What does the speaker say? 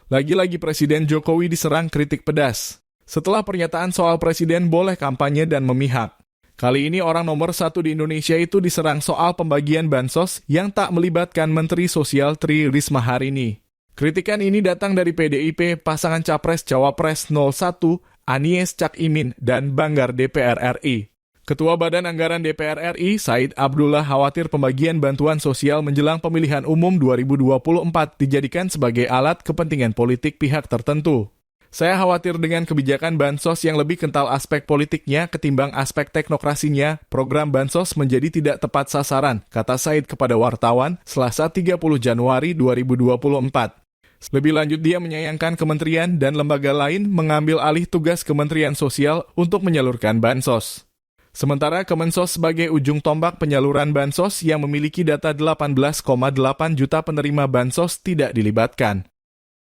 Lagi-lagi Presiden Jokowi diserang kritik pedas. Setelah pernyataan soal Presiden boleh kampanye dan memihak. Kali ini orang nomor satu di Indonesia itu diserang soal pembagian bansos yang tak melibatkan Menteri Sosial Tri Risma hari ini. Kritikan ini datang dari PDIP, pasangan Capres-Cawapres 01, Anies Cak Imin, dan Banggar DPR RI. Ketua Badan Anggaran DPR RI, Said Abdullah, khawatir pembagian bantuan sosial menjelang pemilihan umum 2024 dijadikan sebagai alat kepentingan politik pihak tertentu. Saya khawatir dengan kebijakan bansos yang lebih kental aspek politiknya ketimbang aspek teknokrasinya, program bansos menjadi tidak tepat sasaran, kata Said kepada wartawan Selasa 30 Januari 2024. Lebih lanjut, dia menyayangkan kementerian dan lembaga lain mengambil alih tugas Kementerian Sosial untuk menyalurkan bansos. Sementara Kemensos sebagai ujung tombak penyaluran bansos yang memiliki data 18,8 juta penerima bansos tidak dilibatkan.